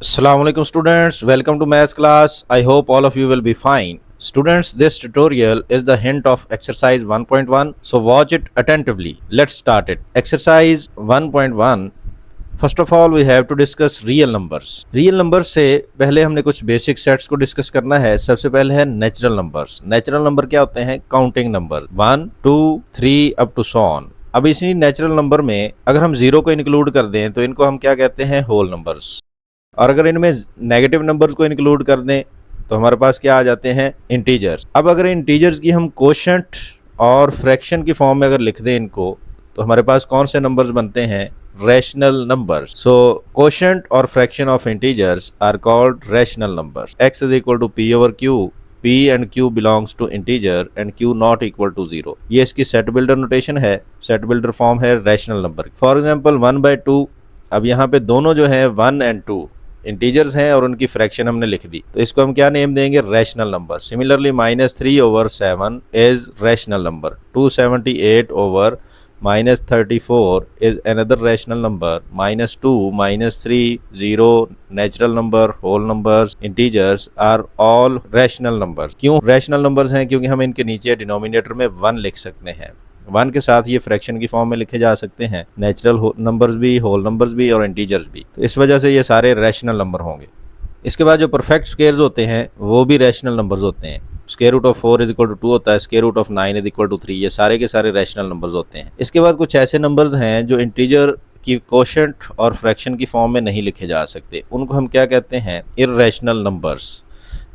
Assalamu alaikum students, welcome to maths class. I hope all of you will be fine. Students, this tutorial is the hint of exercise 1.1, so watch it attentively. Let's start it. Exercise 1.1. First of all we have to discuss real numbers. Real numbers से पहले हमने कुछ basic sets को discuss करना है। सबसे पहले है नेचुरल नंबर्स। नेचुरल नंबर क्या होते हैं? Counting number 1 2 3 up to so on. अब इसी नेचुरल नंबर में अगर हम जीरो को इंक्लूड कर दें तो इनको हम क्या कहते हैं? Whole numbers. और अगर इनमें नेगेटिव नंबर्स को इंक्लूड कर दें तो हमारे पास क्या आ जाते हैं? इंटीजर्स। अब अगर इंटीजर्स की हम कोशेंट और फ्रैक्शन की फॉर्म में अगर लिख दें इनको तो हमारे पास कौन से नंबर्स बनते हैं? Rational numbers. सो कोशेंट और fraction of integers are called rational numbers. x is equal to p over q, p and q belongs to integer and q not equal to 0। ये इसकी सेट बिल्डर नोटेशन है, set builder form है rational number. For example 1/2। अब यहाँ पे दोनों जो है 1 एंड 2 इंटीजर्स हैं और उनकी फ्रैक्शन हमने लिख दी, तो इसको हम क्या नेम देंगे? Rational number. Similarly -3/7 is rational number. 278 over -34 is another rational number. -2, -3, 0, natural number, whole numbers, integers are all rational numbers. क्यों rational numbers हैं? क्योंकि हम इनके नीचे डिनोमिनेटर में 1 लिख सकते हैं। 1 के साथ ये फ्रैक्शन की फॉर्म में लिखे जा सकते हैं, नेचुरल नंबर्स भी, होल नंबर्स भी और इंटीजर्स भी। तो इस वजह से ये सारे रैशनल नंबर होंगे। इसके बाद जो परफेक्ट स्क्वेयर्स होते हैं वो भी रैशनल नंबर्स होते हैं। Square root of 4 is equal to 2 होता है, square root of 9 is equal to 3। ये सारे के सारे रैशनल नंबर्स होते हैं। इसके बाद कुछ ऐसे नंबर्स हैं जो इंटीजर की कोशेंट और फ्रैक्शन की फॉर्म में नहीं लिखे जा सकते, उनको हम क्या कहते हैं? Irrational numbers.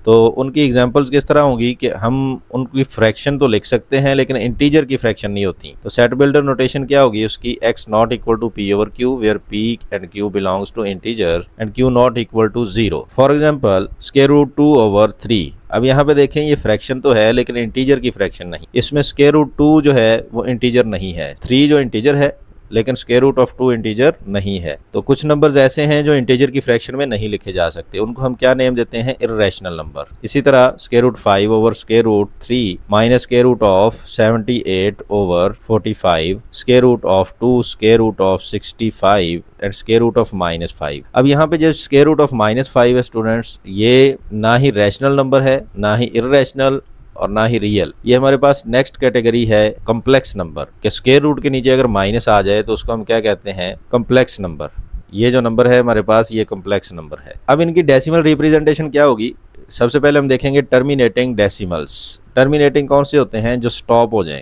तो उनकी एग्जांपल्स किस तरह होंगी कि हम उनकी फ्रैक्शन तो लिख सकते हैं लेकिन इंटीजर की फ्रैक्शन नहीं होती। तो सेट बिल्डर नोटेशन क्या होगी उसकी? x not equal to p over q where p and q belongs to integer and q not equal to 0। For example square root 2 over 3। अब यहाँ पे देखें ये फ्रैक्शन तो है लेकिन इंटीजर की फ्रैक्शन नहीं। इसमें स्क्वायर रूट 2 जो है वो इंटीजर नहीं है, 3 जो इंटीजर है लेकिन स्क्वायर रूट ऑफ 2 इंटीजर नहीं है। तो कुछ नंबर्स ऐसे हैं जो इंटीजर की फ्रैक्शन में नहीं लिखे जा सकते, उनको हम क्या नेम देते हैं? Irrational number. इसी तरह square root 5 over square root 3 minus square root of 78 over 45, square root of 2 square root of 65 and square root of -5। अब यहाँ पे जो स्क्वायर रूट ऑफ -5 है स्टूडेंट्स, ये ना ही रैशनल नंबर है, ना ही इर्रेशनल और ना ही रियल। ये हमारे पास नेक्स्ट कैटेगरी है कॉम्प्लेक्स नंबर के स्क्वायर रूट के नीचे अगर माइनस आ जाए तो उसको हम क्या कहते हैं? Complex number. ये जो नंबर है हमारे पास ये कॉम्प्लेक्स नंबर है। अब इनकी डेसिमल रिप्रेजेंटेशन क्या होगी? सबसे पहले हम देखेंगे टर्मिनेटिंग डेसिमल्स। टर्मिनेटिंग कौन से होते हैं? जो स्टॉप हो जाएं,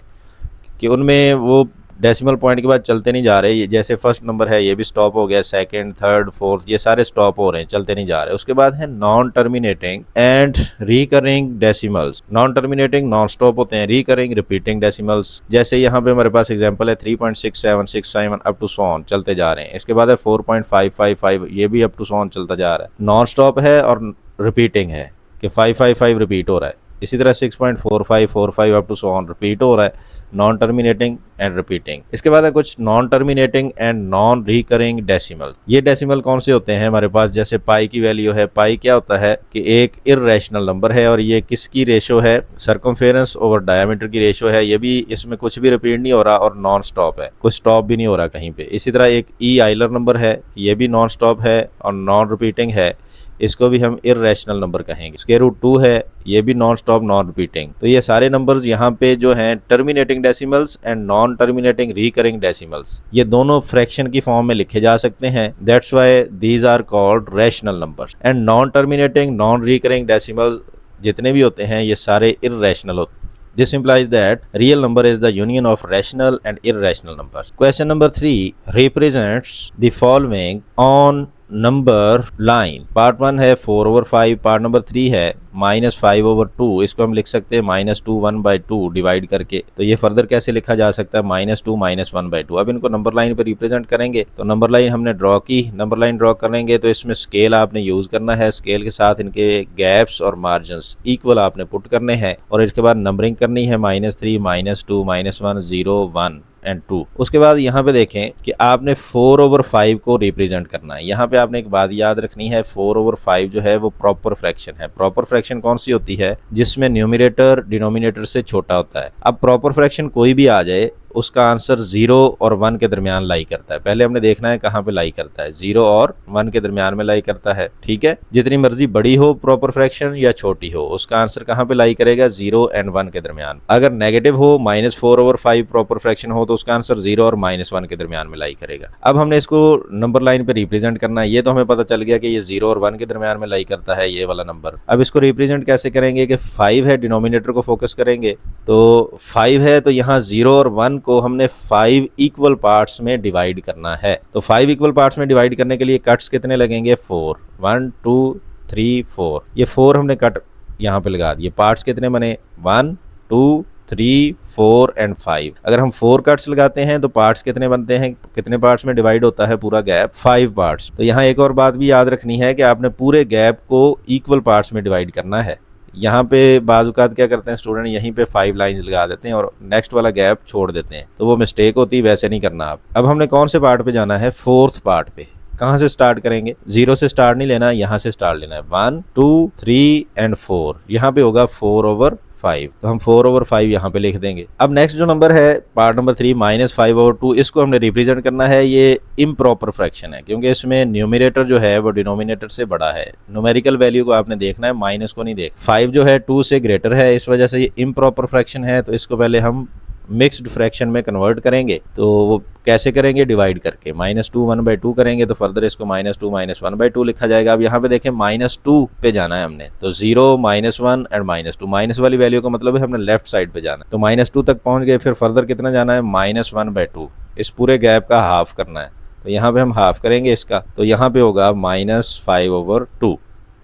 कि उनमें वो डेसिमल पॉइंट के बाद चलते नहीं जा रहे। जैसे फर्स्ट नंबर है ये भी स्टॉप हो गया, सेकंड, थर्ड, फोर्थ, ये सारे स्टॉप हो रहे हैं, चलते नहीं जा रहे। उसके बाद है non terminating and recurring decimals. Non terminating non stop होते हैं, रिकरिंग रिपीटिंग डेसिमल्स। जैसे यहाँ पे हमारे पास एग्जांपल है 3.6767 अप टू सो ऑन, चलते जा रहे हैं। इसके बाद है 4.555, ये भी अप टू सो ऑन चलता जा रहा है, नॉन स्टॉप है और रिपीटिंग है कि 555 रिपीट हो रहा है। इसी तरह 6.4545 up to so on repeat हो रहा है, नॉन टर्मिनेटिंग एंड रिपीटिंग। इसके बाद है कुछ non terminating and non recurring decimal. ये डेसिमल कौन से होते हैं हमारे पास? जैसे पाई की वैल्यू है, पाई क्या होता है कि एक इर्रेशनल नंबर है और ये किसकी रेशो है? सर्कमफेरेंस ओवर डायमीटर की रेशो है। ये भी, इसमें कुछ भी रिपीट नहीं हो रहा और नॉन स्टॉप है, कुछ स्टॉप भी नहीं हो रहा कहीं पे। इसी तरह एक ई आइलर नंबर है, ये भी नॉन स्टॉप है और नॉन रिपीटिंग है, इसको भी हम इर्रेशनल नंबर कहेंगे। स्क्वायर रूट 2 है, ये भी नॉन स्टॉप नॉन रिपीटिंग। तो ये सारे नंबर्स यहाँ पे जो हैं terminating decimals and non terminating recurring decimals, ये दोनों फ्रैक्शन की फॉर्म में लिखे जा सकते हैं। That's why these are called rational numbers. And non terminating non recurring decimals जितने भी होते हैं ये सारे इर्रेशनल होते हैं। This implies that real number is the union of rational and irrational numbers. Question number 3 represents the following on number line. Part 1 है 4/5, part number 3 है -5/2। इसको हम लिख सकते हैं -2 1/2 डिवाइड करके। तो ये फर्दर कैसे लिखा जा सकता है? -2 -1/2। अब इनको नंबर लाइन पर रिप्रेजेंट करेंगे। तो नंबर लाइन हमने ड्रॉ की, नंबर लाइन ड्रॉ करेंगे तो इसमें स्केल आपने यूज़ करना है। स्केल के साथ इनके गैप्स और मार्जिन्स इक्वल आपने पुट करने हैं और इसके बाद नंबरिंग करनी है -3 -2 -1 0 1 एंड 2। उसके बाद यहाँ पे देखें कि आपने 4/5 को रिप्रेजेंट करना है। यहाँ पे आपने एक बात याद रखनी है, 4/5 जो है वो प्रॉपर फ्रैक्शन है। प्रॉपर फ्रैक्शन कौन सी होती है? जिसमें न्यूमरेटर डिनोमिनेटर से छोटा होता है। अब प्रॉपर फ्रैक्शन कोई भी आ जाए उसका आंसर 0 और 1 के दरमियान लाई करता है। पहले हमने देखना है कहाँ पे लाई करता है, 0 और 1 के दरमियान में लाई करता है। ठीक है, जितनी मर्जी बड़ी हो प्रॉपर फ्रैक्शन या छोटी हो, उसका आंसर कहाँ पे लाई करेगा, 0 एंड 1 के दरमियान। अगर नेगेटिव हो, -4/5 प्रॉपर फ्रैक्शन हो, तो उसका आंसर 0 और -1 के दरमियान में लाई करेगा। अब हमने इसको नंबर लाइन पे रिप्रेजेंट करना है। ये तो हमें पता चल गया कि ये 0 और 1 के दरमियान में लाई करता है ये वाला नंबर। अब इसको रिप्रेजेंट कैसे करेंगे कि 5 है, डिनोमिनेटर को फोकस करेंगे तो 5 है, तो यहाँ 0 और 1 को हमने 5 इक्वल पार्ट्स में डिवाइड करना है। तो 5 इक्वल पार्ट्स में डिवाइड करने के लिए कट्स कितने लगेंगे, 4, 1 2 3 4। ये 4 हमने कट यहाँ पे लगा दिए। पार्ट्स कितने बने, 1 2 3 4 एंड 5। अगर हम 4 कट्स लगाते हैं तो पार्ट्स कितने बनते हैं, कितने पार्ट्स में डिवाइड होता है पूरा गैप, 5 पार्ट्स। तो यहाँ एक और बात भी याद रखनी है कि आपने पूरे गैप को इक्वल पार्ट्स में डिवाइड करना है। यहाँ पे बाज़-औक़ात क्या करते हैं स्टूडेंट, यहीं पे 5 लाइंस लगा देते हैं और नेक्स्ट वाला गैप छोड़ देते हैं, तो वो मिस्टेक होती है, वैसे नहीं करना आप। अब हमने कौन से पार्ट पे जाना है, 4th पार्ट पे। कहाँ से स्टार्ट करेंगे, 0 से स्टार्ट नहीं लेना, यहाँ से स्टार्ट लेना है। 1 2 3 एंड 4, यहाँ पे होगा 4/5, तो हम 4/5 यहाँ पे लिख देंगे। अब नेक्स्ट जो नंबर है पार्ट नंबर 3, -5/2, इसको हमने रिप्रेजेंट करना है। ये इम्प्रॉपर फ्रैक्शन है क्योंकि इसमें न्यूमरेटर जो है वो डिनोमिनेटर से बड़ा है। न्यूमेरिकल वैल्यू को आपने देखना है, माइनस को नहीं देख। 5 जो है 2 से ग्रेटर है, इस वजह से ये इम्प्रॉपर फ्रैक्शन है। तो इसको पहले हम मिक्स्ड फ्रैक्शन में कन्वर्ट करेंगे। तो वो कैसे करेंगे, डिवाइड करके। -2 1/2 करेंगे तो फर्दर इसको -2 -1/2 लिखा जाएगा। अब यहाँ पे देखें -2 पे जाना है हमने, तो 0 -1 एंड -2, माइनस वाली वैल्यू का मतलब है हमने लेफ्ट साइड पे जाना है। तो -2 तक पहुंच गए, फिर फर्दर कितना जाना है, -1/2। इस पूरे गैप का हाफ करना है, तो यहाँ पे हम हाफ करेंगे इसका, तो यहाँ पे होगा -5/2।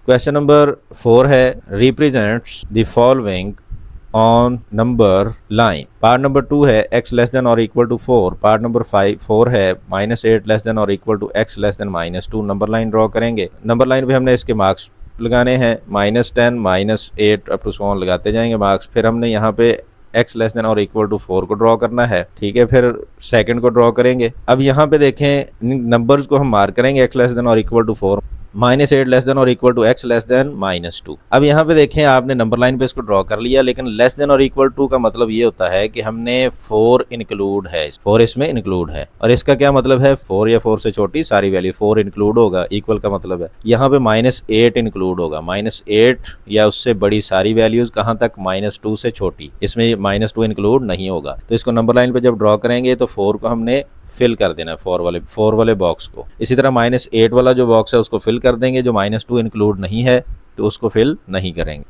क्वेश्चन नंबर 4 है, represents the following on number line. Part number 2 है x लेस देन और इक्वल टू 4। पार्ट नंबर 4 है -8 लेस देन और equal to x less than -2। Number line draw करेंगे। नंबर लाइन पे हमने इसके मार्क्स लगाने हैं, -10 -8 अप टू सो ऑन लगाते जाएंगे मार्क्स। फिर हमने यहाँ पे x लेस देन और इक्वल टू 4 को ड्रॉ करना है। ठीक है, फिर सेकंड को ड्रॉ करेंगे। अब यहाँ पे देखें नंबर्स को हम मार्क करेंगे, x लेस देन और इक्वल टू 4, -8 लेस देन और equal to x less than -2। अब यहाँ पे देखें आपने नंबर लाइन पे इसको ड्रॉ कर लिया, लेकिन लेस देन और इक्वल टू का मतलब ये होता है कि हमने 4 इंक्लूड है, 4 इसमें इंक्लूड है। और इसका क्या मतलब है, 4 या 4 से छोटी सारी वैल्यू 4 इंक्लूड होगा। इक्वल का मतलब है यहाँ पे -8 इंक्लूड होगा, -8 या उससे बड़ी सारी वैल्यूज, कहाँ तक, -2 से छोटी, इसमें -2 इंक्लूड नहीं होगा। तो इसको नंबर लाइन पे जब ड्रॉ करेंगे तो 4 को हमने फिल कर देना है, 4 वाले बॉक्स को। इसी तरह -8 वाला जो बॉक्स है उसको फिल कर देंगे, जो -2 इंक्लूड नहीं है तो उसको फिल नहीं करेंगे।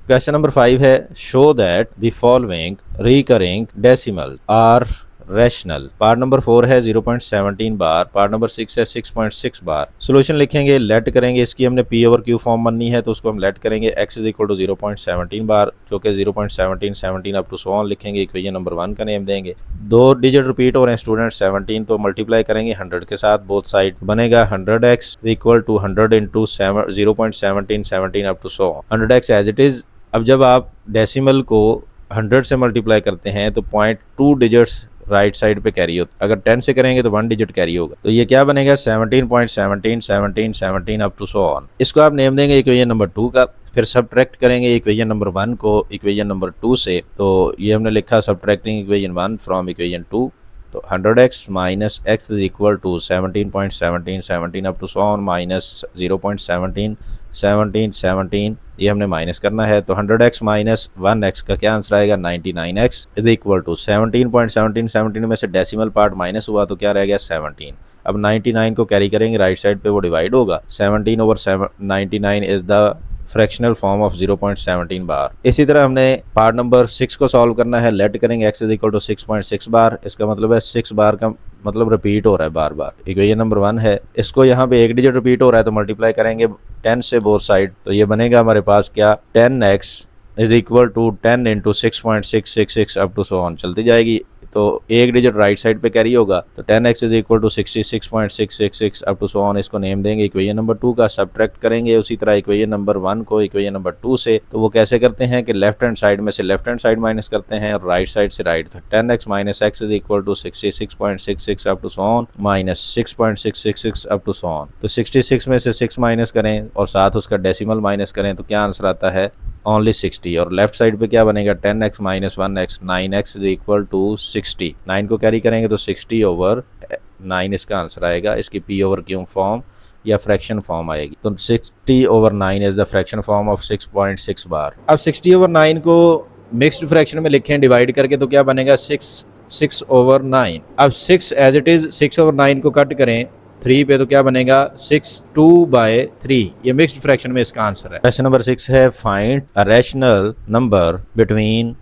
क्वेश्चन नंबर 5 है, show that the following recurring decimal are rational. Part number 4 है 0.17 बार, पार्ट नंबर 6 है 6.6 बार। सोल्यूशन लिखेंगे, लेट करेंगे, इसकी हमने p/q फॉर्म बननी है तो उसको हम लेट करेंगे। x इज इक्वल टू 0.17 बार, जो कि 0.17 अप टू सो ऑन लिखेंगे। इक्वेशन नंबर 1 का नेम देंगे। 2 डिजिट रिपीट हो रहे हैं स्टूडेंट, 17, तो मल्टीप्लाई करेंगे 100 के साथ बोथ साइड, बनेगा 100x equal to 100 into 0.17 up to so on, 100x as it is. अब जब आप डेसिमल को 100 से मल्टीप्लाई करते हैं तो 0.2 डिजिट्स राइट साइड पे कैरी होता, अगर 10 से करेंगे तो 1 डिजिट कैरी होगा। तो ये क्या बनेगा, 17.17 अप टू सो ऑन। इसको आप नेम देंगे इक्वेशन नंबर 2 का। फिर सब्ट्रैक्ट करेंगे इक्वेशन नंबर 1 को इक्वेशन नंबर 2 से, तो ये हमने लिखा सब्ट्रैक्टिंग इक्वेशन 1 फ्रॉम इक्वेशन 2। तो 100x minus x is equal to 17.17 up to so on minus 0.17 ये हमने माइनस करना है। तो 100x माइनस 1x का क्या आंसर आएगा, 99x इज इक्वल टू 17.17 में से डेसिमल पार्ट माइनस हुआ तो क्या रह गया, 17। अब 99 को कैरी करेंगे राइट साइड पे, वो डिवाइड होगा। 17/99 is the fractional form of 0.17 बार। इसी तरह हमने पार्ट नंबर 6 को सॉल्व करना है। लेट करेंगे x इज इक्वल टू 6.6 बार, इसका मतलब है 6 बार का मतलब रिपीट हो रहा है बार बार। इक्वेशन नंबर 1 है, इसको यहाँ पे 1 डिजिट रिपीट हो रहा है तो मल्टीप्लाई करेंगे 10 से बोथ साइड, तो ये बनेगा हमारे पास क्या, 10x is equal to 10 into 6.666 up to so on चलती जाएगी। तो 1 डिजिट राइट साइड पे कैरी होगा, तो 10x is equal to 66.666 up to so on, इसको नेम देंगे इक्वेशन नंबर 2 का। सब्ट्रैक्ट करेंगे उसी तरह इक्वेशन नंबर 1 को इक्वेशन नंबर 2 से, तो वो कैसे करते हैं कि लेफ्ट हैंड साइड में से लेफ्ट हैंड साइड माइनस करते हैं और राइट साइड से right. 10x minus x is equal to 66.66 up to so on minus 6.666 up to so on. तो 66 में से 6 माइनस करें और साथ उसका डेसिमल माइनस करें तो क्या आंसर आता है, ओनली 60 और लेफ्ट साइड पे क्या बनेगा 10x minus 1x 9x is equal to 60। 9 को कैरी करेंगे तो 60 ओवर 9 इसका आंसर आएगा। इसकी p ओवर क्यू फॉर्म या फ्रैक्शन फॉर्म आएगी। तो 60 over 9 is the fraction form of 6.6 बार। अब 60 ओवर 9 को मिक्स्ड फ्रैक्शन में लिखें डिवाइड करके तो क्या बनेगा 6 ओवर 9। अब 6 एज इट इज 6 ओवर 9 को कट करें 3 पे तो क्या बनेगा 6/2/3। ये मिक्स्ड फ्रैक्शन में इसका आंसर है। क्वेश्चन नंबर 6 है find a rational number between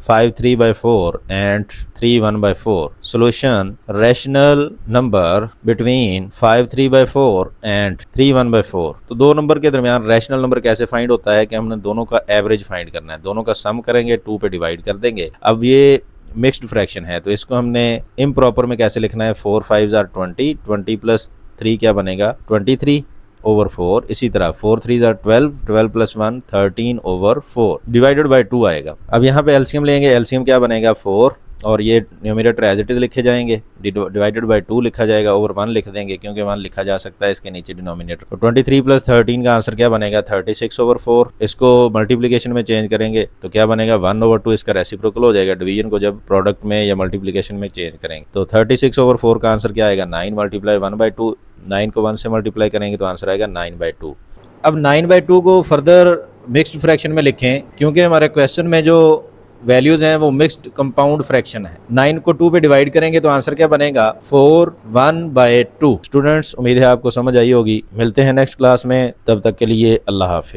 5/3/4 and 3/1/4। Solution rational number between 5/3/4 and 3/1/4। तो दो नंबर के दरमियान रैशनल नंबर कैसे फाइंड होता है कि हमने दोनों का एवरेज फाइंड करना है, दोनों का सम करेंगे 2 पे डिवाइड कर देंगे। अब ये मिक्स्ड फ्रैक्शन है तो इसको हमने इम्प्रॉपर में कैसे लिखना है 4 5 आर 20, 20 प्लस 3 क्या बनेगा 23 ओवर 4। इसी तरह 4 3 are 12, 12 plus 1 13 over 4 divided by 2 आएगा। अब यहाँ पे एलसीएम लेंगे, एलसीएम क्या बनेगा 4 और ये न्यूमरेटर एज इट इज लिखे जाएंगे, डिवाइडेड बाय 2 लिखा जाएगा, ओवर 1 लिख देंगे क्योंकि 1 लिखा जा सकता है इसके नीचे डिनोमिनेटर। तो 23 प्लस 13 का आंसर क्या बनेगा 36 ओवर 4। इसको मल्टीप्लिकेशन में चेंज करेंगे तो क्या बनेगा 1 ओवर 2 इसका रेसिप्रोकल हो जाएगा डिवीजन को जब प्रोडक्ट में या मल्टीप्लिकेशन में चेंज करेंगे। तो 36 ओवर 4 का आंसर क्या आएगा 9 मल्टीप्लाई 1/2। 9 को 1 से मल्टीप्लाई करेंगे तो आंसर आएगा 9/2। अब 9/2 को फर्दर मिक्स्ड फ्रैक्शन में लिखें क्योंकि हमारे क्वेश्चन में जो वैल्यूज हैं वो मिक्स्ड कंपाउंड फ्रैक्शन है। 9 को 2 पे डिवाइड करेंगे तो आंसर क्या बनेगा 4/1/2। स्टूडेंट्स उम्मीद है आपको समझ आई होगी। मिलते हैं नेक्स्ट क्लास में, तब तक के लिए अल्लाह हाफिज।